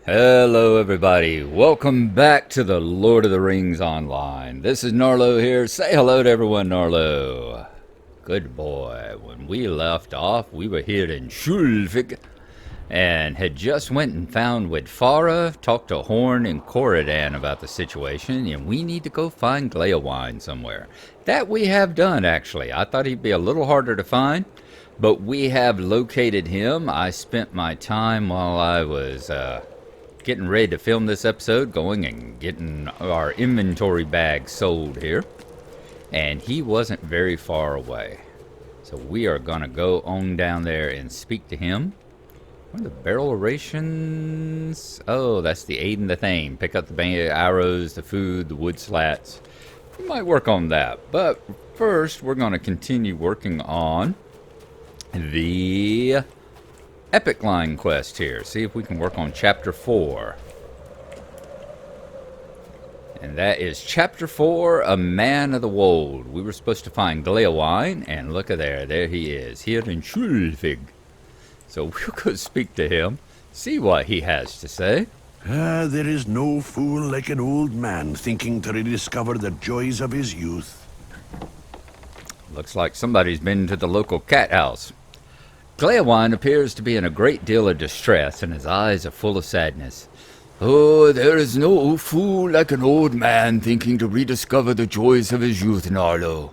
Hello everybody, welcome back to the Lord of the Rings Online. This is Gnarlo here. Say hello to everyone, Gnarlo. Good boy. When we left off, we were here in Shulvig and had just went and found Widfara, talked to Horn and Coridan about the situation, and we need to go find Gleiwine somewhere. That we have done, actually. I thought he'd be a little harder to find, but we have located him. I spent my time while I was getting ready to film this episode, going and getting our inventory bag sold here, and he wasn't very far away. So we are gonna go on down there and speak to him. What are the barrel rations? Oh, that's the aid and the thing. Pick up the arrows, the food, the wood slats. We might work on that, but first we're gonna continue working on the Epic Line quest here. See if we can work on Chapter 4. And that is Chapter 4, A Man of the Wold. We were supposed to find Gleiwine, and look at there. There he is, here in Shulvig. So we'll go speak to him, see what he has to say. There is no fool like an old man thinking to rediscover the joys of his youth. Looks like somebody's been to the local cat house. Gleiwine appears to be in a great deal of distress, and his eyes are full of sadness. Oh, there is no fool like an old man thinking to rediscover the joys of his youth, Gnarlo.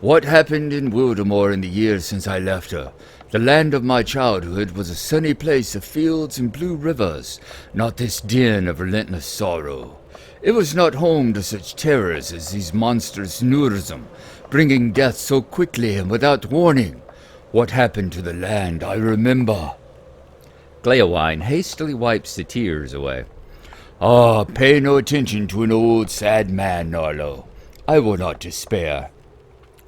What happened in Wildemore in the years since I left her? The land of my childhood was a sunny place of fields and blue rivers, not this den of relentless sorrow. It was not home to such terrors as these monsters Nurzum, bringing death so quickly and without warning. What happened to the land, I remember. Gleiwine hastily wipes the tears away. Ah, pay no attention to an old sad man, Gnarlo. I will not despair.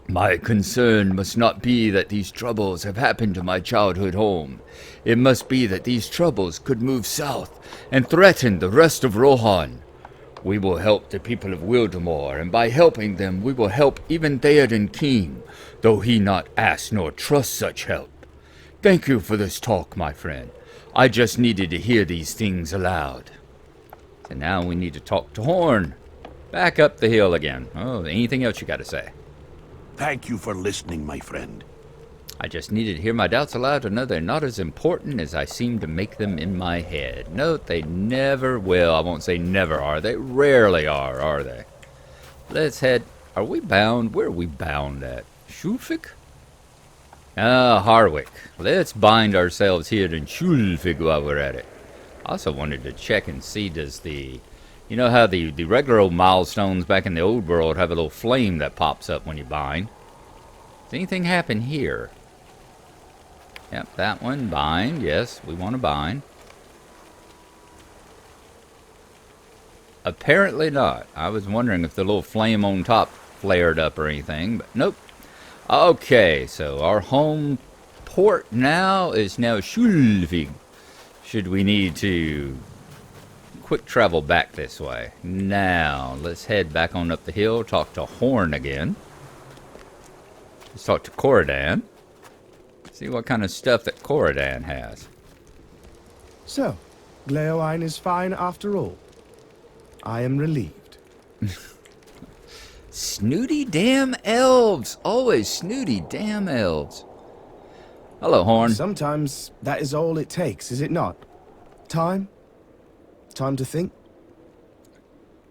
My concern must not be that these troubles have happened to my childhood home. It must be that these troubles could move south and threaten the rest of Rohan. We will help the people of Wildemore, and by helping them we will help even Theoden King, though he not ask nor trust such help. Thank you for this talk, my friend. I just needed to hear these things aloud. So now we need to talk to Horn. Back up the hill again. Oh, anything else you got to say? Thank you for listening, my friend. I just needed to hear my doubts aloud to know they're not as important as I seem to make them in my head. Note they never will. I won't say never are. They rarely are they? Let's head. Are we bound? Where are we bound at? Shulvig? Harwick. Let's bind ourselves here in Shulvig while we're at it. I also wanted to check and see, does the... You know how the regular old milestones back in the old world have a little flame that pops up when you bind? Does anything happen here? Yep, that one, bind. Yes, we want to bind. Apparently not. I was wondering if the little flame on top flared up or anything, but nope. Okay, so our home port now is now Shulvig. Should we need to quick travel back this way. Now, let's head back on up the hill, talk to Horn again. Let's talk to Coridan. See what kind of stuff that Coridan has. So, Gleiwine is fine after all. I am relieved. Snooty damn elves! Always snooty damn elves. Hello, Horn. Sometimes that is all it takes, is it not? Time? Time to think?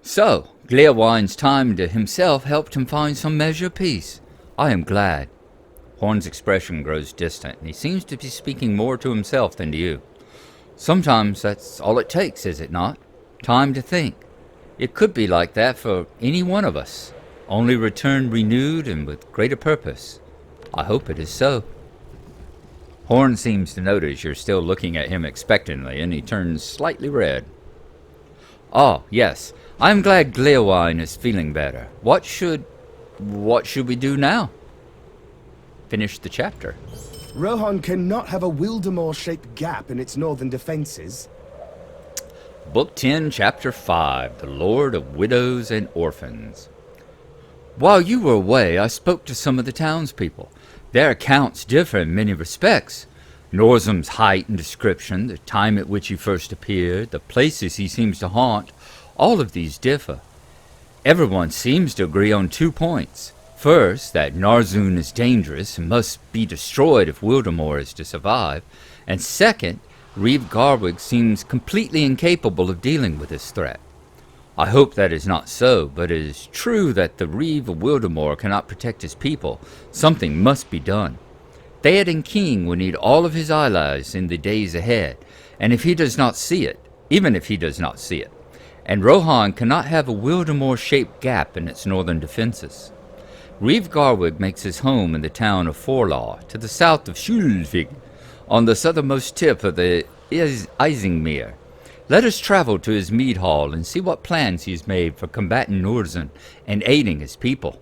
So, Gleiwine's time to himself helped him find some measure of peace. I am glad. Horn's expression grows distant, and he seems to be speaking more to himself than to you. Sometimes that's all it takes, is it not? Time to think. It could be like that for any one of us, only return renewed and with greater purpose. I hope it is so. Horn seems to notice you're still looking at him expectantly, and he turns slightly red. Oh, yes. I'm glad Gleiwine is feeling better. What should we do now? Finish the chapter. Rohan cannot have a Wildemore-shaped gap in its northern defenses. Book 10, Chapter 5, The Lord of Widows and Orphans. While you were away, I spoke to some of the townspeople. Their accounts differ in many respects. Norzum's height and description, the time at which he first appeared, the places he seems to haunt, all of these differ. Everyone seems to agree on 2 points. First, that Narzun is dangerous and must be destroyed if Wildemore is to survive. And second, Reeve Garwig seems completely incapable of dealing with this threat. I hope that is not so, but it is true that the Reeve of Wildemore cannot protect his people. Something must be done. Theoden King will need all of his allies in the days ahead, and if he does not see it, even if he does not see it, and Rohan cannot have a Wildemore-shaped gap in its northern defenses. Reeve Garwig makes his home in the town of Forlaw, to the south of Skjulvig, on the southernmost tip of the Isingmere. Let us travel to his mead hall and see what plans he has made for combating Norzun and aiding his people.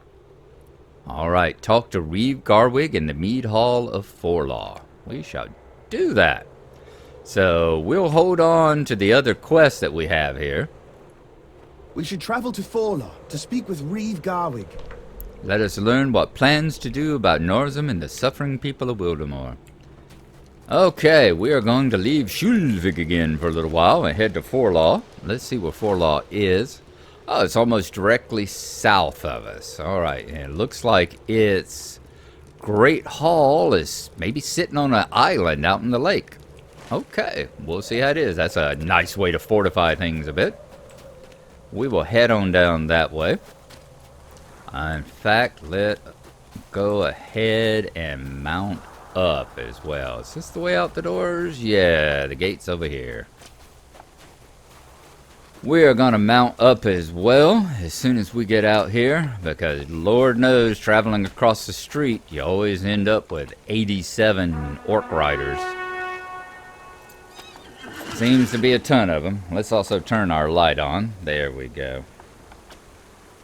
All right, talk to Reeve Garwig in the mead hall of Forlaw. We shall do that. So we'll hold on to the other quests that we have here. We should travel to Forlaw to speak with Reeve Garwig. Let us learn what plans to do about Norzum and the suffering people of Wildemore. Okay, we are going to leave Skjulvig again for a little while and head to Forlaw. Let's see where Forlaw is. Oh, it's almost directly south of us. All right, and it looks like its Great Hall is maybe sitting on an island out in the lake. Okay, we'll see how it is. That's a nice way to fortify things a bit. We will head on down that way. In fact, let's go ahead and mount up as well. Is this the way out the doors? Yeah, the gate's over here. We are going to mount up as well as soon as we get out here, because Lord knows traveling across the street you always end up with 87 orc riders. Seems to be a ton of them. Let's also turn our light on. There we go.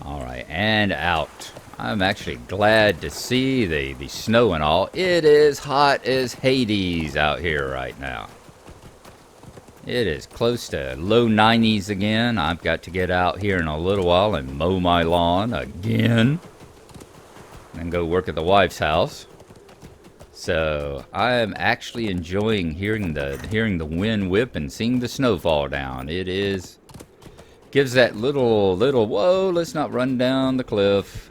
Alright, and out. I'm actually glad to see the snow and all. It is hot as Hades out here right now. It is close to low 90s again. I've got to get out here in a little while and mow my lawn again. And go work at the wife's house. So I am actually enjoying hearing the wind whip and seeing the snow fall down. It is gives that little whoa, let's not run down the cliff.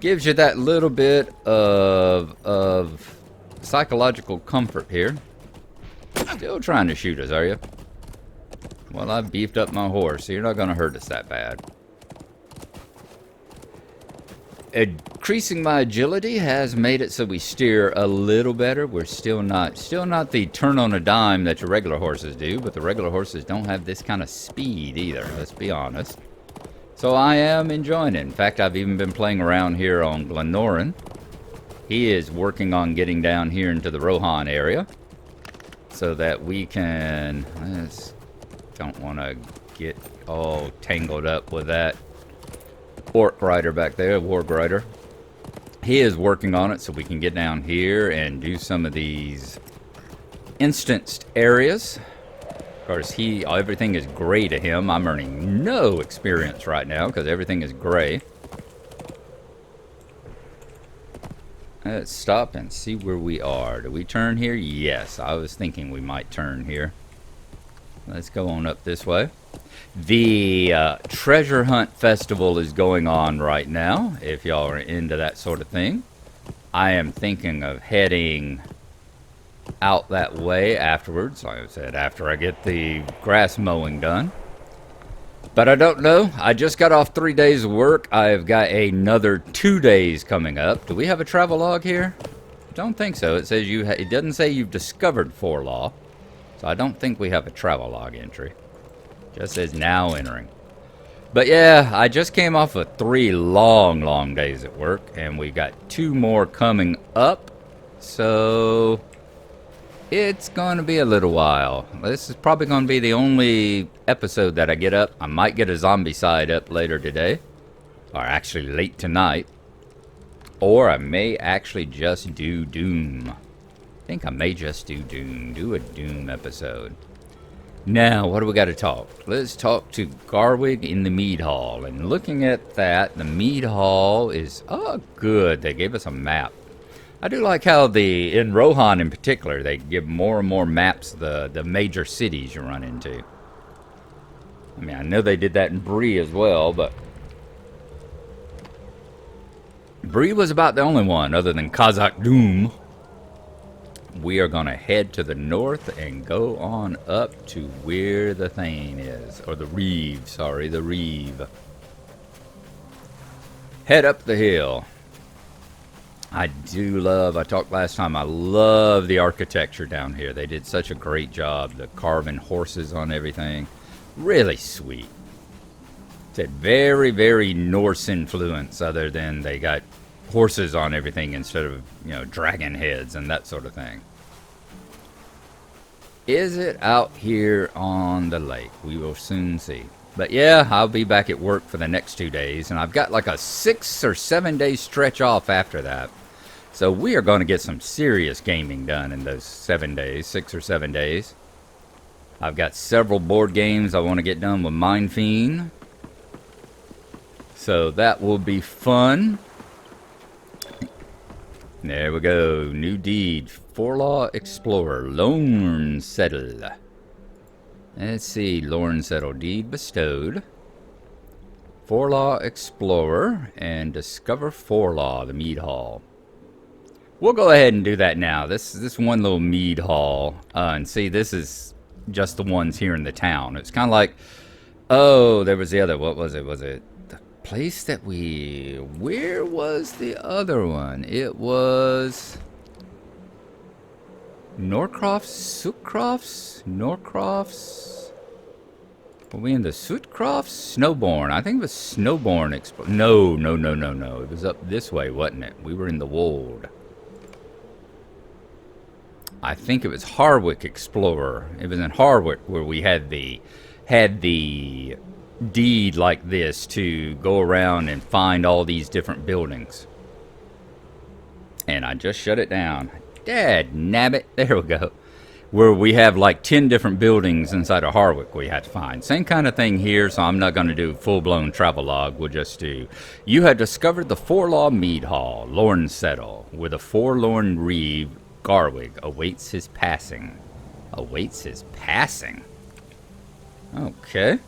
Gives you that little bit of psychological comfort here. Still trying to shoot us, are you? Well, I've beefed up my horse, so you're not going to hurt us that bad. Increasing my agility has made it so we steer a little better. We're still not the turn on a dime that your regular horses do, but the regular horses don't have this kind of speed either, let's be honest. So I am enjoying it. In fact, I've even been playing around here on Glennoran. He is working on getting down here into the Rohan area, so that we can, don't want to get all tangled up with that orc rider back there, warg rider. He is working on it so we can get down here and do some of these instanced areas. Of course, everything is gray to him. I'm earning no experience right now because everything is gray. Let's stop and see where we are. Do we turn here? Yes, I was thinking we might turn here. Let's go on up this way. The treasure hunt festival is going on right now, if y'all are into that sort of thing. I am thinking of heading out that way afterwards, like I said, after I get the grass mowing done. But I don't know. I just got off 3 days of work. I've got another 2 days coming up. Do we have a travel log here? Don't think so. It says it doesn't say you've discovered Forlaw. So I don't think we have a travel log entry. Just says now entering. But yeah, I just came off of 3 long days at work, and we got 2 more coming up. So it's going to be a little while. This is probably going to be the only episode that I get up. I might get a zombie side up later today, or actually late tonight. Or I may actually just do Doom. I think I may just do Doom. Do a Doom episode. Now, what do we got to talk? Let's talk to Garwig in the Mead Hall. And looking at that, the Mead Hall is, oh, good. They gave us a map. I do like how in Rohan in particular, they give more and more maps the major cities you run into. I mean, I know they did that in Bree as well, but Bree was about the only one other than Kazakh Doom. We are going to head to the north and go on up to where the Thane is. Or the Reeve, sorry, the Reeve. Head up the hill. I talked last time, I love the architecture down here. They did such a great job. The carving horses on everything. Really sweet. It's a very, very Norse influence, other than they got horses on everything instead of, dragon heads and that sort of thing. Is it out here on the lake? We will soon see. But yeah, I'll be back at work for the next 2 days, and I've got like a 6 or 7 day stretch off after that. So we are going to get some serious gaming done in those 7 days, 6 or 7 days. I've got several board games I want to get done with Mind Fiend. So that will be fun. There we go. New deed. Forlaw Explorer. Lorne Settle. Let's see. Lorne Settle. Deed bestowed. Forlaw Explorer. And discover Forlaw, the mead hall. We'll go ahead and do that now. This one little mead hall. And see, this is just the ones here in the town. It's kind of like... Oh, there was the other... What was it? Was it... place that where was the other one? It was Norcroft's, were we in the Sutcrofts? Snowborn. I think it was Snowborn. No. It was up this way, wasn't it? We were in the Wold. I think it was Harwick Explorer. It was in Harwick where we had the deed like this to go around and find all these different buildings. And I just shut it down. Dad nabbit. There we go. Where we have like 10 different buildings inside of Harwick we had to find. Same kind of thing here, so I'm not going to do full-blown travel log. We'll just do... You have discovered the Forlaw Mead Hall, Lorne Settle, where the forlorn Reeve Garwig awaits his passing. Awaits his passing? Okay.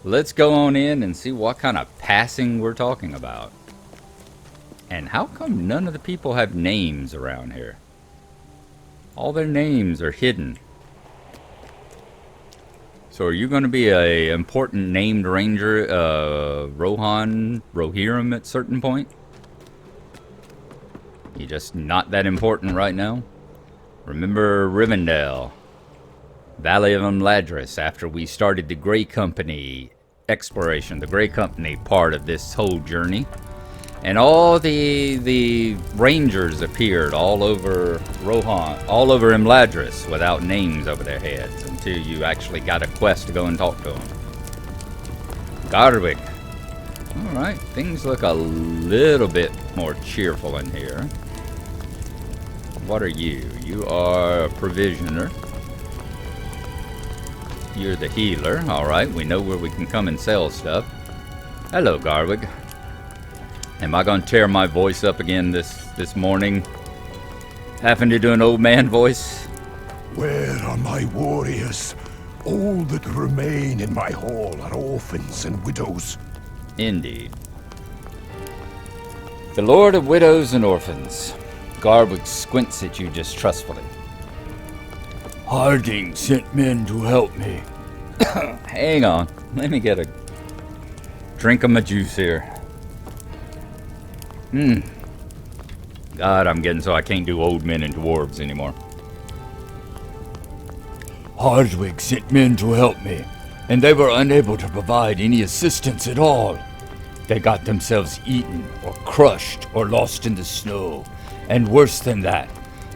Let's go on in and see what kind of passing we're talking about. And how come none of the people have names around here? All their names are hidden. So are you going to be a important named ranger, Rohirrim at certain point? You just not that important right now? Remember Rivendell, Valley of Imladris, after we started the Grey Company exploration, the Grey Company part of this whole journey. And all the rangers appeared all over Rohan, all over Imladris without names over their heads until you actually got a quest to go and talk to them. Garwig. Alright, things look a little bit more cheerful in here. What are you? You are a provisioner. You're the healer. Alright, we know where we can come and sell stuff. Hello, Garwig. Am I going to tear my voice up again this morning? Having to do an old man voice? Where are my warriors? All that remain in my hall are orphans and widows. Indeed. The Lord of Widows and Orphans. Garwig squints at you distrustfully. Harding sent men to help me. Hang on. Let me get a drink of my juice here. God, I'm getting so I can't do old men and dwarves anymore. Hardwig sent men to help me, and they were unable to provide any assistance at all. They got themselves eaten, or crushed, or lost in the snow. And worse than that,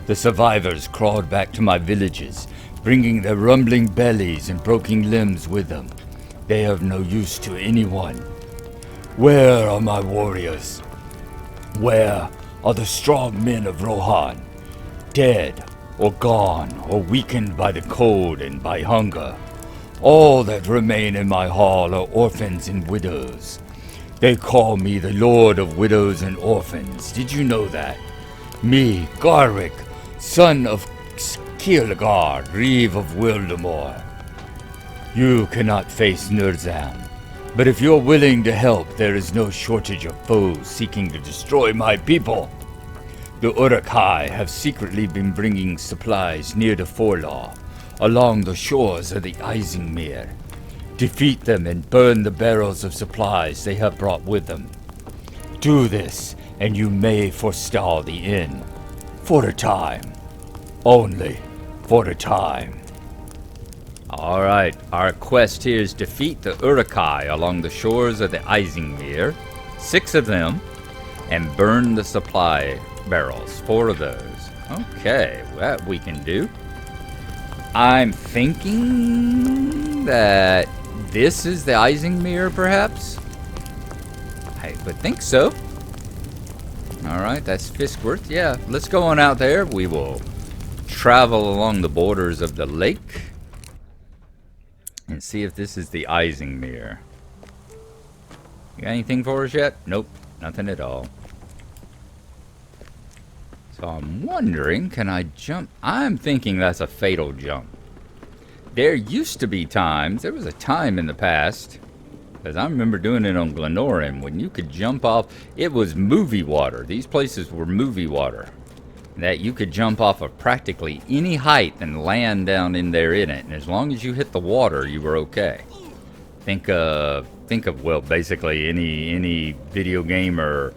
the survivors crawled back to my villages, bringing their rumbling bellies and broken limbs with them. They are of no use to anyone. Where are my warriors? Where are the strong men of Rohan? Dead, or gone, or weakened by the cold and by hunger. All that remain in my hall are orphans and widows. They call me the Lord of Widows and Orphans. Did you know that? Me, Garwig, son of Kilgar, Reeve of Wildemore. You cannot face Nurzam, but if you're willing to help, there is no shortage of foes seeking to destroy my people. The Uruk-hai have secretly been bringing supplies near to Forlaw, along the shores of the Isingmere. Defeat them and burn the barrels of supplies they have brought with them. Do this, and you may forestall the end. For a time. Only for a time. Alright, our quest here is defeat the Uruk-hai along the shores of the Isingmere, 6 of them, and burn the supply barrels, 4 of those. Okay, that we can do. I'm thinking that this is the Isingmere, perhaps? I would think so. Alright, that's Fiskworth. Yeah, let's go on out there. We will travel along the borders of the lake and see if this is the Isingmere. You got anything for us yet? Nope, nothing at all. So I'm wondering, can I jump? I'm thinking that's a fatal jump. There used to be times, there was a time in the past, because I remember doing it on Glenorian, when you could jump off, it was movie water. These places were movie water. That you could jump off of practically any height and land down in there in it. And as long as you hit the water, you were okay. Think of well, basically any video game or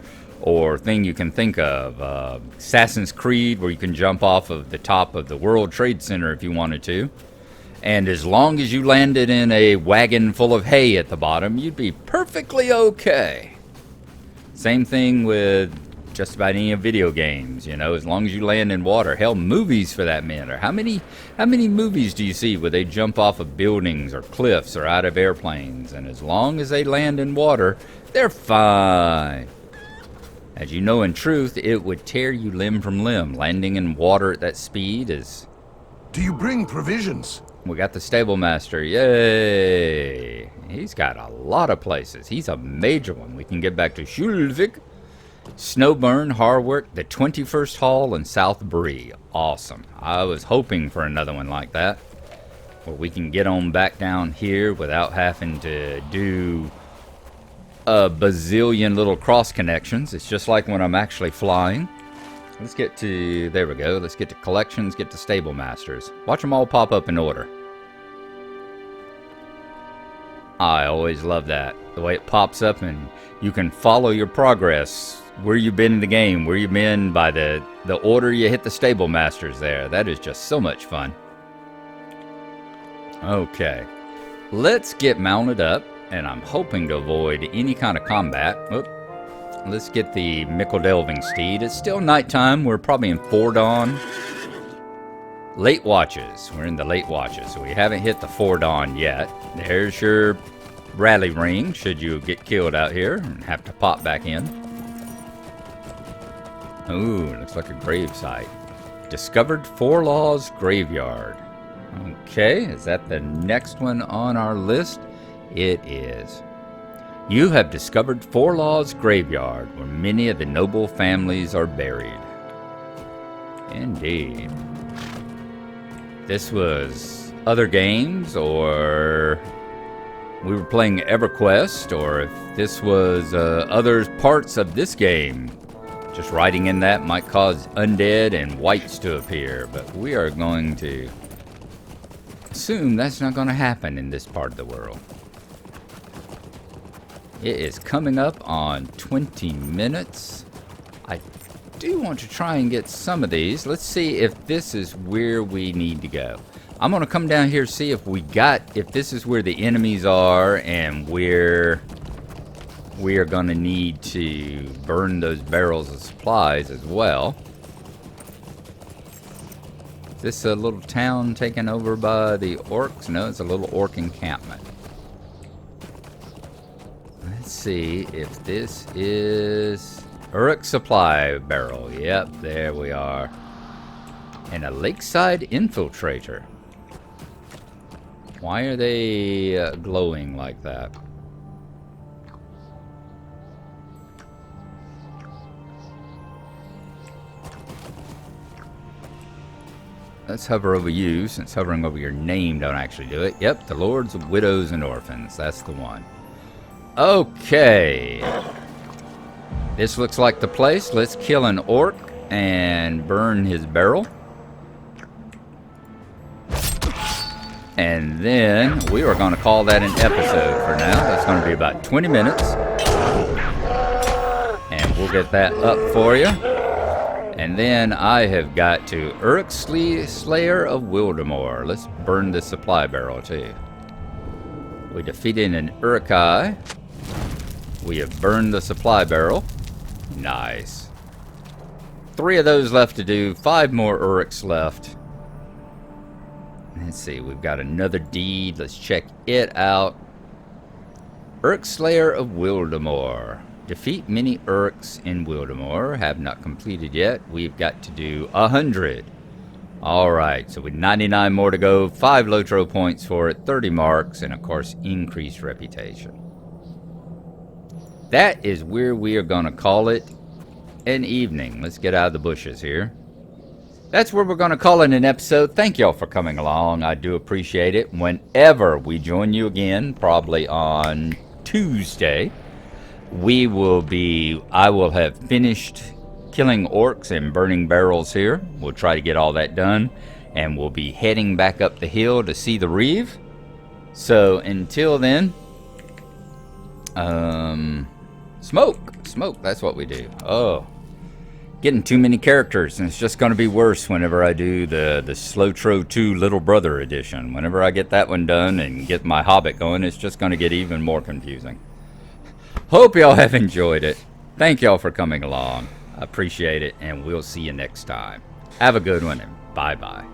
thing you can think of. Assassin's Creed, where you can jump off of the top of the World Trade Center if you wanted to. And as long as you landed in a wagon full of hay at the bottom, you'd be perfectly okay. Same thing with just about any video games, you know, as long as you land in water. Hell, movies for that matter. How many movies do you see where they jump off of buildings or cliffs or out of airplanes? And as long as they land in water, they're fine. As you know, in truth, it would tear you limb from limb. Landing in water at that speed is... Do you bring provisions? We got the stable master. Yay! He's got a lot of places. He's a major one. We can get back to Shulvik, Snowburn, Harwick, the 21st Hall, and South Bree. Awesome. I was hoping for another one like that, where we can get on back down here without having to do a bazillion little cross connections. It's just like when I'm actually flying. Let's get to, there we go. Let's get to collections, get to stable masters. Watch them all pop up in order. I always love that. The way it pops up and you can follow your progress. Where you've been in the game, where you've been by the order you hit the stable masters there. That is just so much fun. Okay. Let's get mounted up, and I'm hoping to avoid any kind of combat. Oop. Let's get the Mickle Delving Steed. It's still nighttime. We're probably in 4 dawn. Late watches. We're in the late watches, so we haven't hit the 4 dawn yet. There's your rally ring, should you get killed out here and have to pop back in. Ooh, looks like a grave site. Discovered Forlaw's graveyard. Okay, is that the next one on our list? It is. You have discovered Forlaw's graveyard, where many of the noble families are buried. Indeed. This was other games, or we were playing EverQuest, or if this was other parts of this game. Just writing in that might cause undead and whites to appear, but we are going to assume that's not going to happen in this part of the world. It is coming up on 20 minutes. I do want to try and get some of these. Let's see if this is where we need to go. I'm going to come down here, see if if this is where the enemies are and where we are going to need to burn those barrels of supplies as well. Is this a little town taken over by the orcs? No, it's a little orc encampment. Let's see if this is Uruk supply barrel. Yep, there we are. And a lakeside infiltrator. Why are they glowing like that? let's hover over you, since hovering over your name don't actually do it. Yep, the Lords of Widows and Orphans. That's the one. Okay. This looks like the place. Let's kill an orc and burn his barrel. And then we are going to call that an episode for now. That's going to be about 20 minutes. And we'll get that up for you. And then I have got to Uruk Slayer of Wildemore. Let's burn the supply barrel too. We defeated an Urukai. We have burned the supply barrel. Nice. 3 of those left to do. 5 more Uruks left. Let's see, we've got another deed. Let's check it out. Uruk Slayer of Wildemore. Defeat many Uruks in Wildemore. Have not completed yet. We've got to do 100. Alright, so with 99 more to go, 5 LOTRO points for it, 30 marks, and of course, increased reputation. That is where we are going to call it an evening. Let's get out of the bushes here. That's where we're going to call it an episode. Thank y'all for coming along. I do appreciate it. Whenever we join you again, probably on Tuesday, I will have finished killing orcs and burning barrels here. We'll try to get all that done. And we'll be heading back up the hill to see the Reeve. So until then, smoke. That's what we do. Oh. Getting too many characters, and it's just going to be worse whenever I do the Slowtro 2 Little Brother edition. Whenever I get that one done and get my Hobbit going, it's just going to get even more confusing. Hope y'all have enjoyed it. Thank y'all for coming along. I appreciate it, and we'll see you next time. Have a good one, and bye-bye.